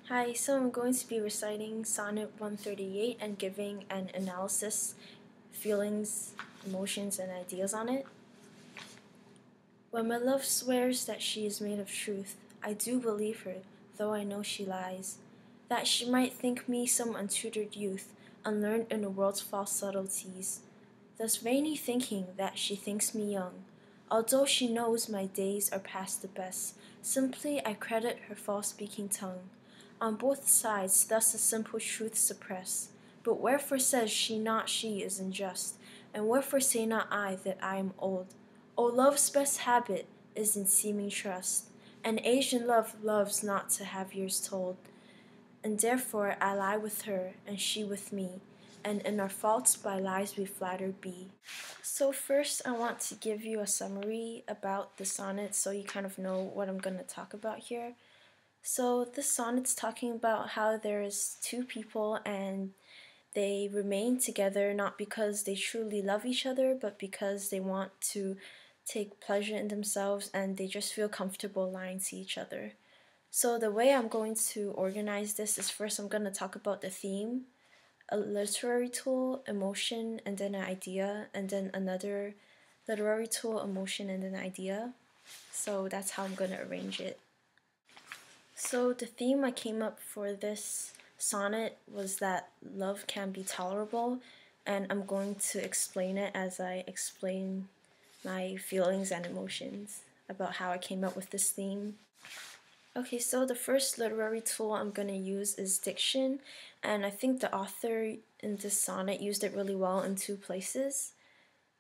Hi, so I'm going to be reciting Sonnet 138 and giving an analysis, feelings, emotions, and ideas on it. When my love swears that she is made of truth, I do believe her, though I know she lies. That she might think me some untutored youth, unlearned in the world's false subtleties. Thus vainly thinking that she thinks me young, although she knows my days are past the best, simply I credit her false-speaking tongue. On both sides thus the simple truth suppress. But wherefore says she not she is unjust, and wherefore say not I that I am old? O love's best habit is in seeming trust, and Asian love loves not to have years told. And therefore I lie with her, and she with me, and in our faults by lies we flattered be. So first I want to give you a summary about the sonnet so you kind of know what I'm going to talk about here. So this sonnet's talking about how there's two people and they remain together not because they truly love each other, but because they want to take pleasure in themselves and they just feel comfortable lying to each other. So the way I'm going to organize this is first I'm going to talk about the theme, a literary tool, emotion, and then an idea, and then another literary tool, emotion, and then an idea. So that's how I'm going to arrange it. So the theme I came up for this sonnet was that love can be tolerable, and I'm going to explain it as I explain my feelings and emotions about how I came up with this theme. Okay, so the first literary tool I'm going to use is diction, and I think the author in this sonnet used it really well in two places.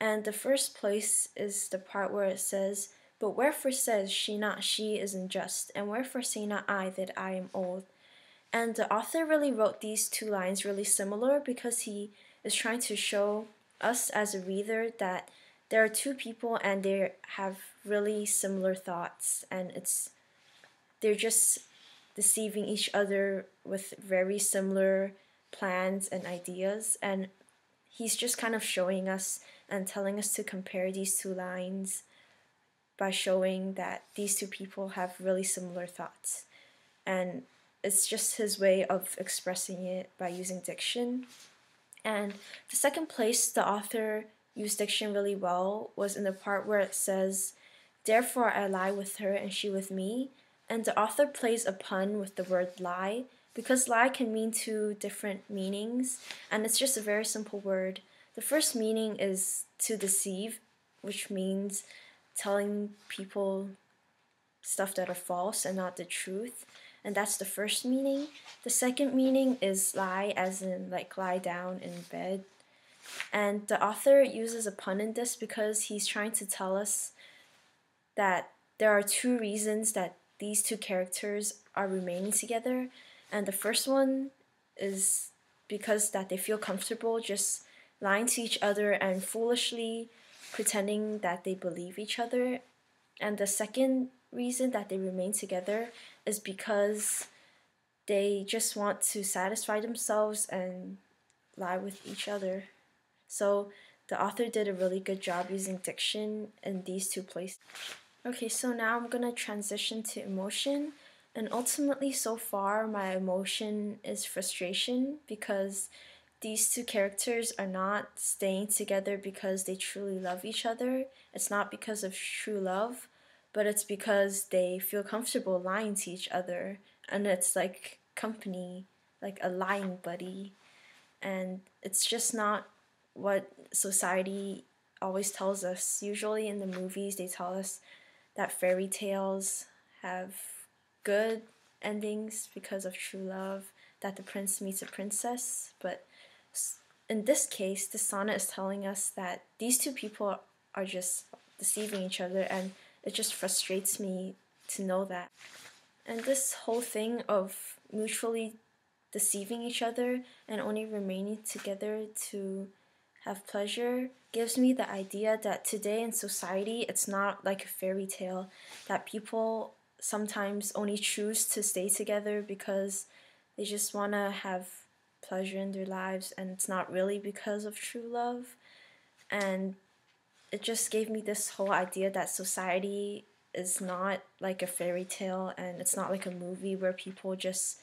And the first place is the part where it says, "But wherefore says she not she is unjust, and wherefore say not I that I am old?" And the author really wrote these two lines really similar because he is trying to show us as a reader that there are two people and they have really similar thoughts, and they're just deceiving each other with very similar plans and ideas, and he's just kind of showing us and telling us to compare these two lines by showing that these two people have really similar thoughts. And it's just his way of expressing it by using diction. And the second place the author used diction really well was in the part where it says, "Therefore I lie with her and she with me." And the author plays a pun with the word lie because lie can mean two different meanings, and it's just a very simple word. The first meaning is to deceive, which means telling people stuff that are false and not the truth, and that's the first meaning. The second meaning is lie, as in like lie down in bed. And the author uses a pun in this because he's trying to tell us that there are two reasons that these two characters are remaining together. And the first one is because that they feel comfortable just lying to each other and foolishly pretending that they believe each other. And the second reason that they remain together is because they just want to satisfy themselves and lie with each other. So the author did a really good job using diction in these two places. Okay, so now I'm gonna transition to emotion. And ultimately, so far, my emotion is frustration because these two characters are not staying together because they truly love each other. It's not because of true love, but it's because they feel comfortable lying to each other. And it's like company, like a lying buddy. And it's just not what society always tells us. Usually in the movies, they tell us that fairy tales have good endings because of true love, that the prince meets a princess. But in this case, the sonnet is telling us that these two people are just deceiving each other, and it just frustrates me to know that. And this whole thing of mutually deceiving each other and only remaining together to have pleasure gives me the idea that today in society it's not like a fairy tale, that people sometimes only choose to stay together because they just want to have pleasure in their lives, and it's not really because of true love. And it just gave me this whole idea that society is not like a fairy tale and it's not like a movie where people just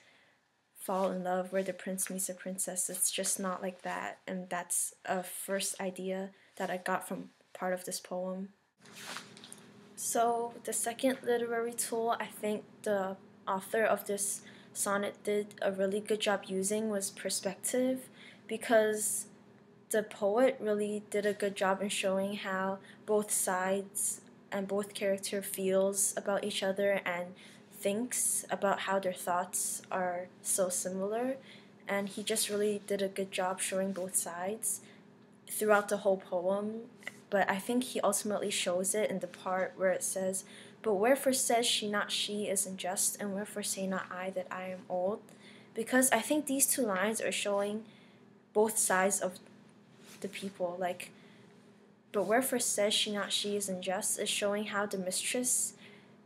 fall in love where the prince meets the princess. It's just not like that, and that's a first idea that I got from part of this poem. So the second literary tool I think the author of this sonnet did a really good job using was perspective, because the poet really did a good job in showing how both sides and both character feels about each other and thinks about how their thoughts are so similar, and he just really did a good job showing both sides throughout the whole poem. But I think he ultimately shows it in the part where it says, "But wherefore says she not she isn't just, and wherefore say not I that I am old?" Because I think these two lines are showing both sides of the people. Like, "But wherefore says she not she isn't just" is showing how the mistress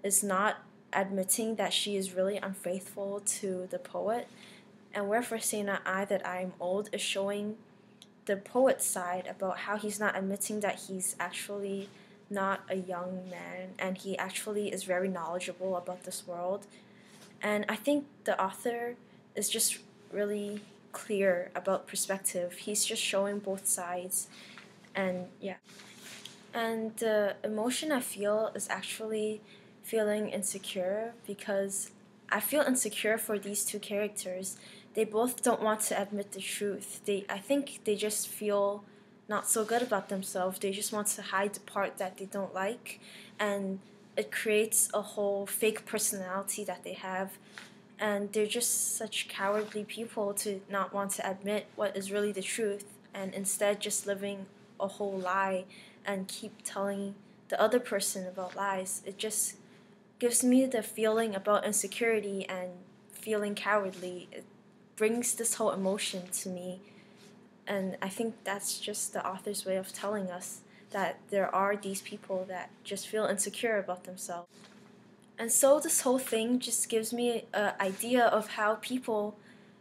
is not admitting that she is really unfaithful to the poet, and "wherefore say not I that I am old" is showing the poet's side about how he's not admitting that he's actually not a young man and he actually is very knowledgeable about this world. And I think the author is just really clear about perspective. He's just showing both sides, and yeah. And the emotion I feel is actually feeling insecure, because I feel insecure for these two characters. They both don't want to admit the truth. I think they just feel not so good about themselves. They just want to hide the part that they don't like, and it creates a whole fake personality that they have. And they're just such cowardly people to not want to admit what is really the truth, and instead just living a whole lie and keep telling the other person about lies. It just gives me the feeling about insecurity and feeling cowardly. It brings this whole emotion to me, and I think that's just the author's way of telling us that there are these people that just feel insecure about themselves. And so this whole thing just gives me an idea of how people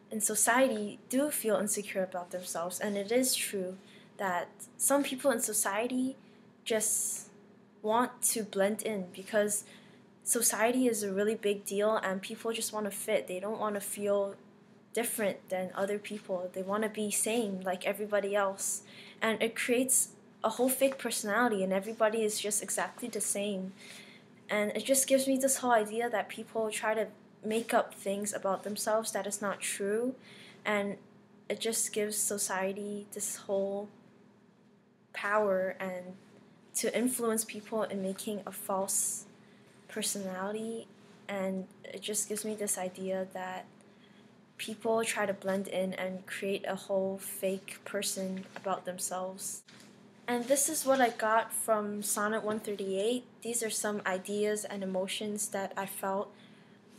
in society do feel insecure about themselves. And it is true that some people in society just want to blend in, because society is a really big deal and people just want to fit. They don't want to feel different than other people. They want to be same like everybody else. And it creates a whole fake personality, and everybody is just exactly the same. And it just gives me this whole idea that people try to make up things about themselves that is not true, and it just gives society this whole power and to influence people in making a false personality. And it just gives me this idea that people try to blend in and create a whole fake person about themselves. And this is what I got from Sonnet 138. These are some ideas and emotions that I felt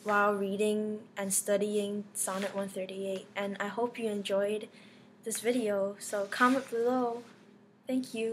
while reading and studying Sonnet 138. And I hope you enjoyed this video, so comment below. Thank you.